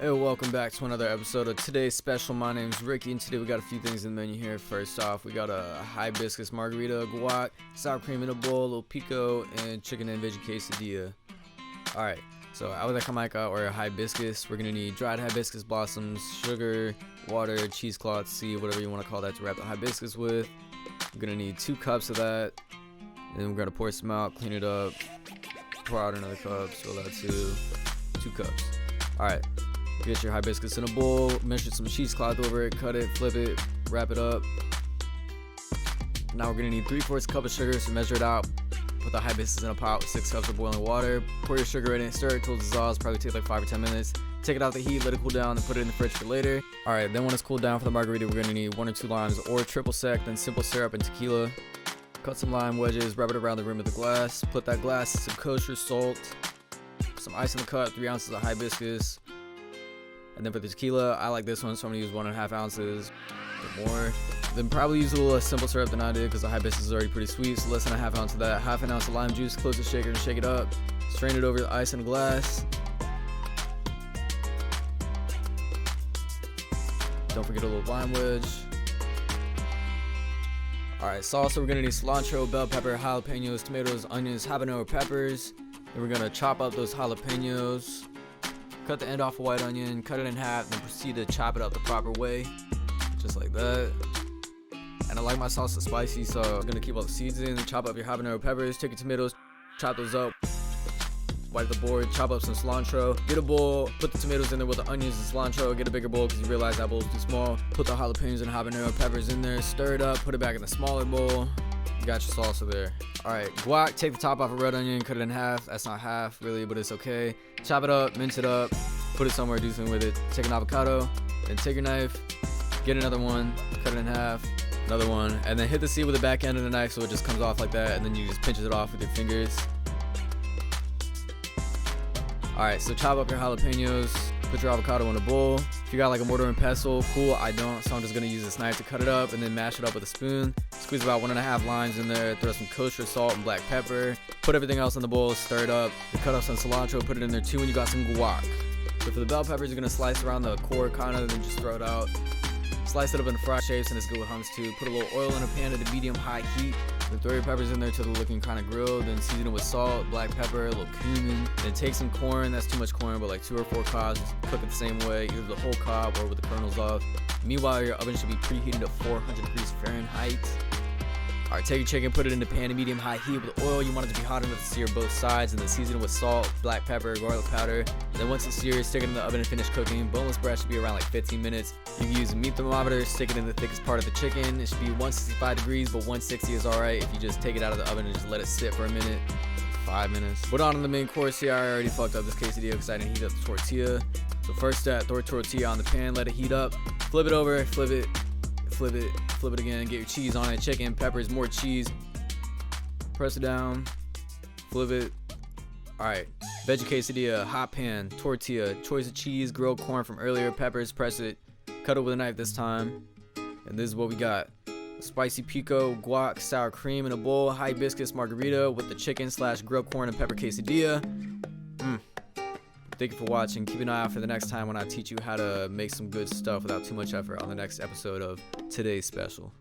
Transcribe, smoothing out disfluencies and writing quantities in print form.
Hey, welcome back to another episode of today's special. My name's Ricky, and today we got a few things in the menu here. First off, we got a hibiscus margarita, guac, sour cream in a bowl, a little pico, and chicken and veggie quesadilla. Alright, so out of the Jamaica or hibiscus, we're gonna need dried hibiscus blossoms, sugar, water, cheesecloth, seed, whatever you want to call that to wrap the hibiscus with. We're gonna need 2 cups of that, and then we're gonna pour some out, clean it up, pour out another cup, so that's 2 cups. Alright. Get your hibiscus in a bowl, measure some cheesecloth over it, cut it, flip it, wrap it up. Now we're gonna need 3/4 cup of sugar, so measure it out. Put the hibiscus in a pot with 6 cups of boiling water. Pour your sugar in it, stir it till it dissolves, probably take like 5 or 10 minutes. Take it out the heat, let it cool down, and put it in the fridge for later. Alright, then when it's cooled down for the margarita, we're gonna need 1 or 2 limes or triple sec, then simple syrup and tequila. Cut some lime wedges, wrap it around the rim of the glass. Put that glass in some kosher salt, some ice in the cup, 3 ounces of hibiscus. And then for the tequila, I like this one, so I'm gonna use 1.5 ounces or more. Then probably use a little less simple syrup than I did because the hibiscus is already pretty sweet, so less than 1/2 ounce of that. 1/2 ounce of lime juice, close the shaker and shake it up. Strain it over the ice in a glass. Don't forget a little lime wedge. Alright, salsa, we're gonna need cilantro, bell pepper, jalapenos, tomatoes, onions, habanero peppers. Then we're gonna chop up those jalapenos. Cut the end off a white onion, cut it in half, then proceed to chop it up the proper way, just like that. And I like my salsa spicy, so I'm gonna keep all the seeds in. Chop up your habanero peppers, take your tomatoes, chop those up, wipe the board, chop up some cilantro. Get a bowl, put the tomatoes in there with the onions and cilantro. Get a bigger bowl because you realize that bowl is too small. Put the jalapenos and habanero peppers in there, stir it up, put it back in the smaller bowl. You got your salsa there. Alright, guac, take the top off a red onion, cut it in half. That's not half really, but it's okay. Chop it up, mince it up, put it somewhere, do something with it. Take an avocado, then take your knife, get another one, cut it in half, another one, and then hit the seed with the back end of the knife so it just comes off like that, and then you just pinch it off with your fingers. Alright, so chop up your jalapenos, put your avocado in a bowl. If you got like a mortar and pestle, cool, I don't, so I'm just gonna use this knife to cut it up and then mash it up with a spoon. Squeeze about 1.5 limes in there, throw some kosher salt and black pepper. Put everything else in the bowl, stir it up. Cut up some cilantro, put it in there too, and you got some guac. So for the bell peppers, you're gonna slice around the core kind of, then just throw it out. Slice it up in fry shapes, and it's good with hummus too. Put a little oil in a pan at a medium-high heat. Then throw your peppers in there till they're looking kind of grilled. Then season it with salt, black pepper, a little cumin. Then take some corn. That's too much corn, but like 2 or 4 cobs. Just cook it the same way, either the whole cob or with the kernels off. Meanwhile, your oven should be preheated to 400 degrees Fahrenheit. Alright, take your chicken, put it in the pan at medium-high heat with oil. You want it to be hot enough to sear both sides, and then season it with salt, black pepper, garlic powder. Then once it's seared, stick it in the oven and finish cooking. Boneless breast should be around like 15 minutes. You can use a meat thermometer, stick it in the thickest part of the chicken. It should be 165 degrees, but 160 is alright if you just take it out of the oven and just let it sit for a minute. 5 minutes. Put on the main course here. I already fucked up this quesadilla because I didn't heat up the tortilla. So first step, throw a tortilla on the pan, let it heat up. Flip it over, flip it again, get your cheese on it, chicken, peppers, more cheese, press it down, flip it. Alright, veggie quesadilla, hot pan, tortilla, choice of cheese, grilled corn from earlier, peppers, press it, cut it with a knife this time, and this is what we got. Spicy pico, guac, sour cream in a bowl, hibiscus margarita with the chicken / grilled corn and pepper quesadilla. Thank you for watching. Keep an eye out for the next time when I teach you how to make some good stuff without too much effort on the next episode of today's special.